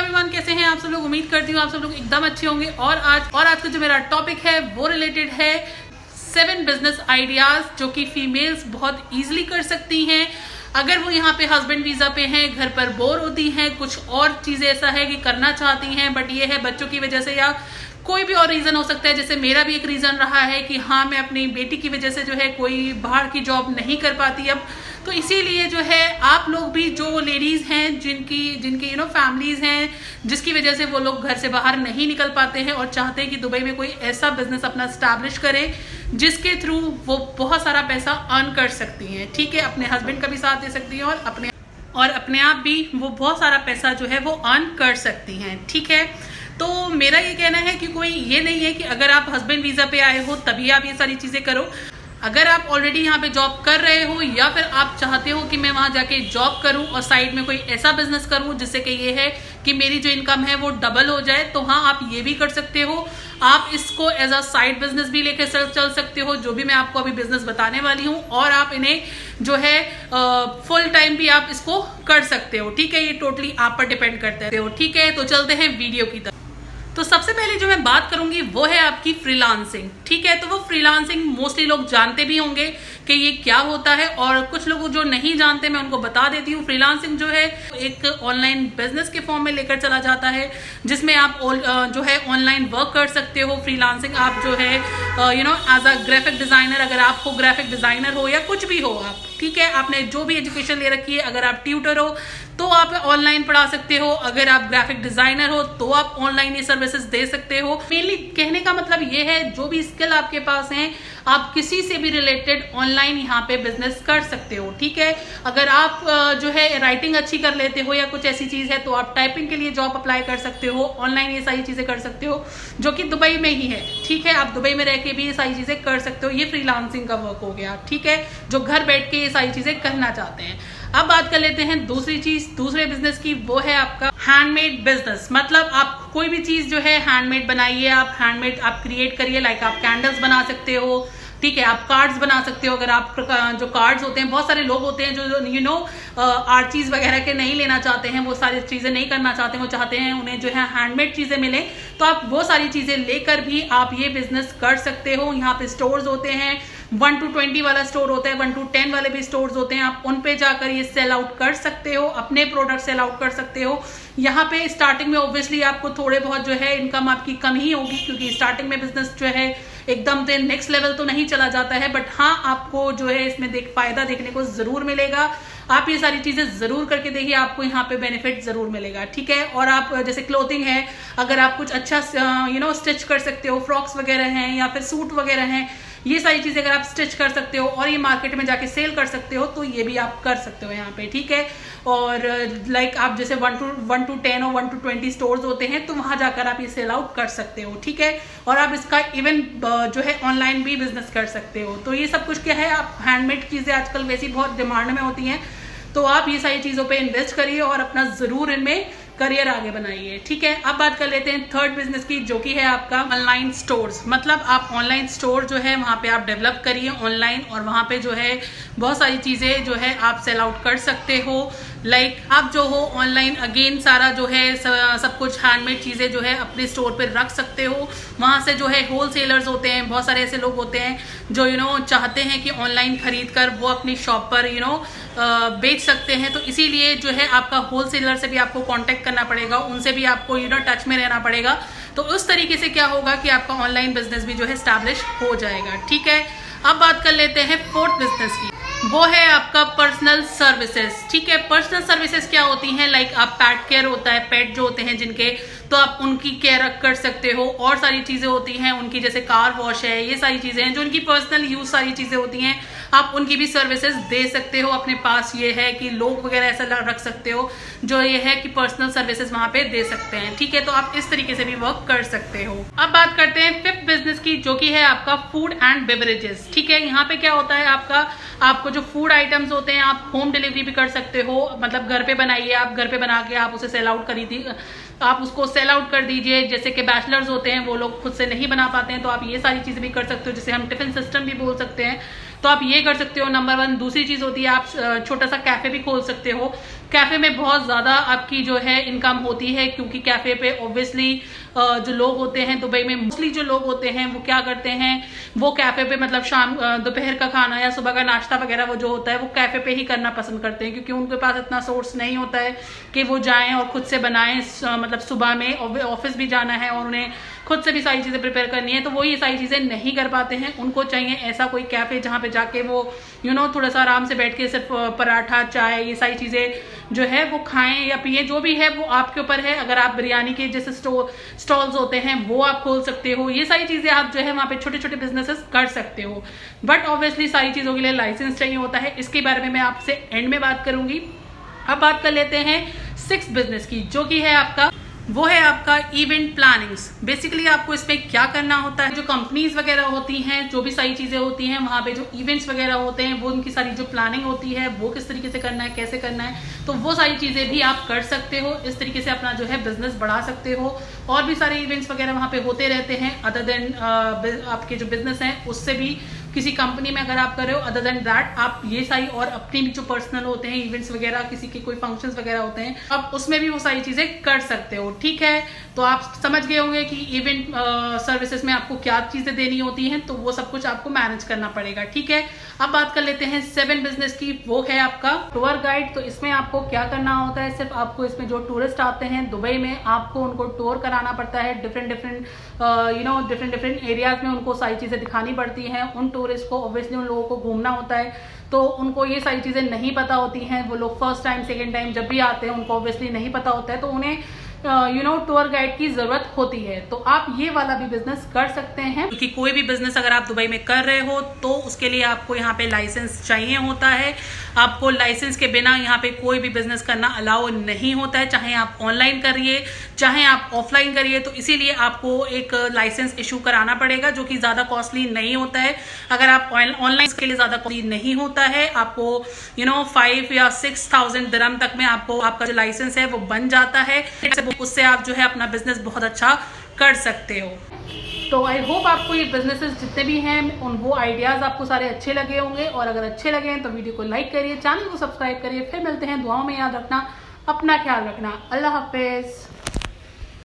Everyone, कैसे हैं आप सब लोग। उम्मीद करती हूँ आप सब लोग एकदम अच्छे होंगे। और आज का जो मेरा टॉपिक है वो रिलेटेड है 7 बिजनेस आइडियाज जो कि फीमेल्स बहुत इजीली कर सकती हैं अगर वो यहाँ पे हस्बैंड वीजा पे हैं, घर पर बोर होती हैं, कुछ और चीजें ऐसा है कि करना चाहती हैं बट ये है बच्चों की वजह से या कोई भी और रीजन हो सकता है। जैसे मेरा भी एक रीजन रहा है कि हाँ, मैं अपनी बेटी की वजह से जो है कोई बाहर की जॉब नहीं कर पाती अब, तो इसीलिए जो है आप लोग भी जो लेडीज हैं जिनकी फैमिलीज हैं जिसकी वजह से वो लोग घर से बाहर नहीं निकल पाते हैं और चाहते हैं कि दुबई में कोई ऐसा बिजनेस अपना स्टैब्लिश करे जिसके थ्रू वो बहुत सारा पैसा अर्न कर सकती हैं। ठीक है, अपने हस्बैंड का भी साथ दे सकती हैं और अपने आप भी वो बहुत सारा पैसा जो है वो अर्न कर सकती हैं। ठीक है, तो मेरा ये कहना है कि कोई ये नहीं है कि अगर आप हस्बैंड वीजा पे आए हो तभी आप ये सारी चीजें करो। अगर आप ऑलरेडी यहाँ पे जॉब कर रहे हो या फिर आप चाहते हो कि मैं वहां जाके जॉब करूं और साइड में कोई ऐसा बिजनेस करूं जिससे कि ये है कि मेरी जो इनकम है वो डबल हो जाए, तो हाँ, आप ये भी कर सकते हो। आप इसको एज अ साइड बिजनेस भी लेके चल सकते हो, जो भी मैं आपको अभी बिजनेस बताने वाली हूँ, और आप इन्हें जो है फुल टाइम भी आप इसको कर सकते हो। ठीक है, ये टोटली आप पर डिपेंड करते हो। ठीक है, तो चलते हैं वीडियो की तरफ। तो सबसे पहले जो मैं बात करूंगी वो है आपकी फ्रीलांसिंग। ठीक है, तो वो फ्रीलांसिंग मोस्टली लोग जानते भी होंगे कि ये क्या होता है, और कुछ लोग जो नहीं जानते मैं उनको बता देती हूँ। फ्रीलांसिंग जो है एक ऑनलाइन बिजनेस के फॉर्म में लेकर चला जाता है जिसमें आप जो है ऑनलाइन वर्क कर सकते हो। फ्रीलांसिंग आप जो है एज अ ग्राफिक डिजाइनर, अगर आप हो ग्राफिक डिजाइनर हो या कुछ भी हो आप, ठीक है, आपने जो भी एजुकेशन ले रखी है, अगर आप ट्यूटर हो तो आप ऑनलाइन पढ़ा सकते हो, अगर आप ग्राफिक डिजाइनर हो तो आप ऑनलाइन ये सर्विसेज दे सकते हो। मेनली कहने का मतलब ये है जो भी स्किल आपके पास हैं आप किसी से भी रिलेटेड ऑनलाइन यहाँ पे बिजनेस कर सकते हो। ठीक है, अगर आप जो है राइटिंग अच्छी कर लेते हो या कुछ ऐसी चीज है तो आप टाइपिंग के लिए जॉब अप्लाई कर सकते हो, ऑनलाइन ये सारी चीजें कर सकते हो जो कि दुबई में ही है। ठीक है, आप दुबई में रह के भी ये सारी चीजें कर सकते हो। ये फ्रीलांसिंग का वर्क हो गया। ठीक है, जो घर बैठ के ये सारी चीजें करना चाहते हैं। अब बात कर लेते हैं दूसरे बिजनेस की, वो है आपका हैंडमेड बिजनेस। मतलब आप कोई भी चीज जो है हैंडमेड बनाइए, आप हैंडमेड आप क्रिएट करिए। लाइक आप कैंडल्स बना सकते हो, ठीक है, आप कार्ड्स बना सकते हो। अगर आप जो कार्ड्स होते हैं, बहुत सारे लोग होते हैं जो आर्चीज वगैरह के नहीं लेना चाहते हैं, वो सारी चीजें नहीं करना चाहते हैं, वो चाहते हैं उन्हें जो है हैंडमेड चीजें मिले, तो आप वो सारी चीजें लेकर भी आप ये बिजनेस कर सकते हो। यहाँ पे स्टोर्स होते हैं, 1 to 20 वाला स्टोर होता है, 1 to 10 वाले भी स्टोर्स होते हैं। आप उन पे जाकर ये सेल आउट कर सकते हो, अपने प्रोडक्ट सेल आउट कर सकते हो। यहाँ पे स्टार्टिंग में ऑब्वियसली आपको थोड़े बहुत जो है इनकम आपकी कम ही होगी, क्योंकि स्टार्टिंग में बिजनेस जो है एकदम से नेक्स्ट लेवल तो नहीं चला जाता है, बट हाँ, आपको जो है इसमें फायदा देखने को जरूर मिलेगा। आप ये सारी चीजें जरूर करके देखिए, आपको यहाँ पे बेनिफिट जरूर मिलेगा। ठीक है, और आप जैसे क्लोथिंग है, अगर आप कुछ अच्छा स्टिच कर सकते हो, फ्रॉक्स वगैरह हैं या फिर सूट वगैरह हैं, ये सारी चीजें अगर आप स्टिच कर सकते हो और ये मार्केट में जाके सेल कर सकते हो तो ये भी आप कर सकते हो यहाँ पे। ठीक है, और लाइक आप जैसे 1 to 10 और 1 to 20 स्टोर्स होते हैं तो वहां जाकर आप ये सेल आउट कर सकते हो। ठीक है, और आप इसका इवन जो है ऑनलाइन भी बिजनेस कर सकते हो। तो ये सब कुछ क्या है, आप हैंडमेड चीजें आजकल वैसी बहुत डिमांड में होती हैं, तो आप ये सारी चीजों पे इन्वेस्ट करिए और अपना जरूर इनमें करियर आगे बनाइए। ठीक है, अब बात कर लेते हैं थर्ड बिजनेस की, जो कि है आपका ऑनलाइन स्टोर्स। मतलब आप ऑनलाइन स्टोर जो है वहां पे आप डेवलप करिए ऑनलाइन, और वहां पे जो है बहुत सारी चीजें जो है आप सेल आउट कर सकते हो। लाइक आप जो हो ऑनलाइन अगेन सारा जो है सब कुछ हैंडमेड चीजें जो है अपने स्टोर पे रख सकते हो। वहां से जो है होलसेलर्स होते हैं, बहुत सारे ऐसे लोग होते हैं जो चाहते हैं कि ऑनलाइन खरीद कर वो अपनी शॉप पर बेच सकते हैं। तो इसीलिए जो है आपका होलसेलर से भी आपको कांटेक्ट करना पड़ेगा, उनसे भी आपको टच में रहना पड़ेगा। तो उस तरीके से क्या होगा कि आपका ऑनलाइन बिजनेस भी जो है स्टैब्लिश हो जाएगा। ठीक है, अब बात कर लेते हैं फोर्थ बिजनेस की, वो है आपका पर्सनल सर्विसेज। ठीक है, पर्सनल सर्विसेज क्या होती हैं, लाइक आप पेट केयर होता है, पेट जो होते हैं जिनके, तो आप उनकी केयर कर सकते हो। और सारी चीजें होती हैं उनकी, जैसे कार वॉश है, ये सारी चीजें हैं जो उनकी पर्सनल यूज सारी चीजें होती हैं, आप उनकी भी सर्विसेज दे सकते हो। अपने पास ये है कि लोग वगैरह ऐसा रख सकते हो जो ये है कि पर्सनल सर्विसेज वहां पे दे सकते हैं। ठीक है, तो आप इस तरीके से भी वर्क कर सकते हो। अब बात करते हैं फिफ्थ बिजनेस की, जो कि है आपका फूड एंड बेवरेजेस। ठीक है, यहाँ पे क्या होता है आपको जो फूड आइटम्स होते हैं आप होम डिलीवरी भी कर सकते हो। मतलब घर पे बनाइए, आप घर पे बना के आप उसे सेल आउट करिए, आप उसको सेल आउट कर दीजिए। जैसे कि बैचलर्स होते हैं वो लोग खुद से नहीं बना पाते हैं, तो आप ये सारी चीजें भी कर सकते हो, जिसे हम टिफिन सिस्टम भी बोल सकते हैं। तो आप ये कर सकते हो, नंबर 1। दूसरी चीज होती है आप छोटा सा कैफे भी खोल सकते हो। कैफ़े में बहुत ज़्यादा आपकी जो है इनकम होती है, क्योंकि कैफ़े पे ऑब्वियसली जो लोग होते हैं दुबई में मोस्टली जो लोग होते हैं वो क्या करते हैं, वो कैफ़े पे मतलब शाम दोपहर का खाना या सुबह का नाश्ता वगैरह वो जो होता है वो कैफ़े पे ही करना पसंद करते हैं, क्योंकि उनके पास इतना सोर्स नहीं होता है कि वो जाएं और खुद से बनाएं। मतलब सुबह में ऑफिस भी जाना है और उन्हें खुद से भी सारी चीज़ें प्रिपेयर करनी है, तो वो ये सारी चीज़ें नहीं कर पाते हैं। उनको चाहिए ऐसा कोई कैफ़े जहाँ पे जाके वो थोड़ा सा आराम से बैठ के सिर्फ पराठा चाय ये सारी चीज़ें जो है वो खाएं या पिए, जो भी है वो आपके ऊपर है। अगर आप बिरयानी के जैसे स्टॉल्स होते हैं वो आप खोल सकते हो, ये सारी चीज़ें आप जो है वहाँ पे छोटे छोटे बिजनेसेस कर सकते हो। बट ऑब्वियसली सारी चीज़ों के लिए लाइसेंस चाहिए होता है, इसके बारे में मैं आपसे एंड में बात करूंगी। अब बात कर लेते हैं 6 बिजनेस की, जो कि है आपका इवेंट प्लानिंग्स। बेसिकली आपको इसमें क्या करना होता है, जो कंपनीज वगैरह होती हैं, जो भी सारी चीजें होती हैं वहां पे जो इवेंट्स वगैरह होते हैं वो उनकी सारी जो प्लानिंग होती है वो किस तरीके से करना है, कैसे करना है, तो वो सारी चीजें भी आप कर सकते हो। इस तरीके से अपना जो है बिजनेस बढ़ा सकते हो। और भी सारे इवेंट्स वगैरह वहां पे होते रहते हैं अदर देन आपके जो बिजनेस हैं उससे भी। किसी कंपनी में अगर आप कर रहे हो अदर देन दैट आप ये सारी और अपनी भी जो पर्सनल होते हैं इवेंट्स वगैरह, किसी के कोई फंक्शंस वगैरह होते हैं, आप उसमें भी वो सारी चीजें कर सकते हो। ठीक है, तो आप समझ गए होंगे कि इवेंट सर्विसेज में आपको क्या चीजें देनी होती हैं, तो वो सब कुछ आपको मैनेज करना पड़ेगा। ठीक है, अब बात कर लेते हैं 7 बिजनेस की, वो है आपका टूर गाइड। तो इसमें आपको क्या करना होता है, सिर्फ आपको इसमें जो टूरिस्ट आते हैं दुबई में आपको उनको टूर कराना पड़ता है। डिफरेंट डिफरेंट एरियाज में उनको सारी चीजें दिखानी पड़ती हैं। उन टूरिस्ट को ऑब्वियसली उन लोगों को घूमना होता है, तो उनको ये सारी चीजें नहीं पता होती हैं। वो लोग फर्स्ट टाइम सेकेंड टाइम जब भी आते हैं उनको ऑब्वियसली नहीं पता होता है, तो उन्हें टूर गाइड की जरूरत होती है। तो आप ये वाला भी बिजनेस कर सकते हैं, क्योंकि कोई भी बिजनेस अगर आप दुबई में कर रहे हो तो उसके लिए आपको यहाँ पे लाइसेंस चाहिए होता है। आपको लाइसेंस के बिना यहाँ पे कोई भी बिजनेस करना अलाउ नहीं होता है, चाहे आप ऑनलाइन करिए चाहे आप ऑफलाइन करिए। तो इसीलिए आपको एक लाइसेंस इशू कराना पड़ेगा, जो कि ज्यादा कॉस्टली नहीं होता है। अगर आप ऑनलाइन के लिए ज्यादा कॉस्टली नहीं होता है, आपको 5 या 6,000 दिरहम तक में आपको आपका जो लाइसेंस है वो बन जाता है। उससे आप जो है अपना बिजनेस बहुत अच्छा कर सकते हो। तो आई होप आपको ये बिजनेसेस जितने भी हैं वो आइडियाज आपको सारे अच्छे लगे होंगे, और अगर अच्छे लगे हैं तो वीडियो को लाइक करिए, चैनल को सब्सक्राइब करिए। फिर मिलते हैं, दुआओं में याद रखना, अपना ख्याल रखना। अल्लाह हाफिज।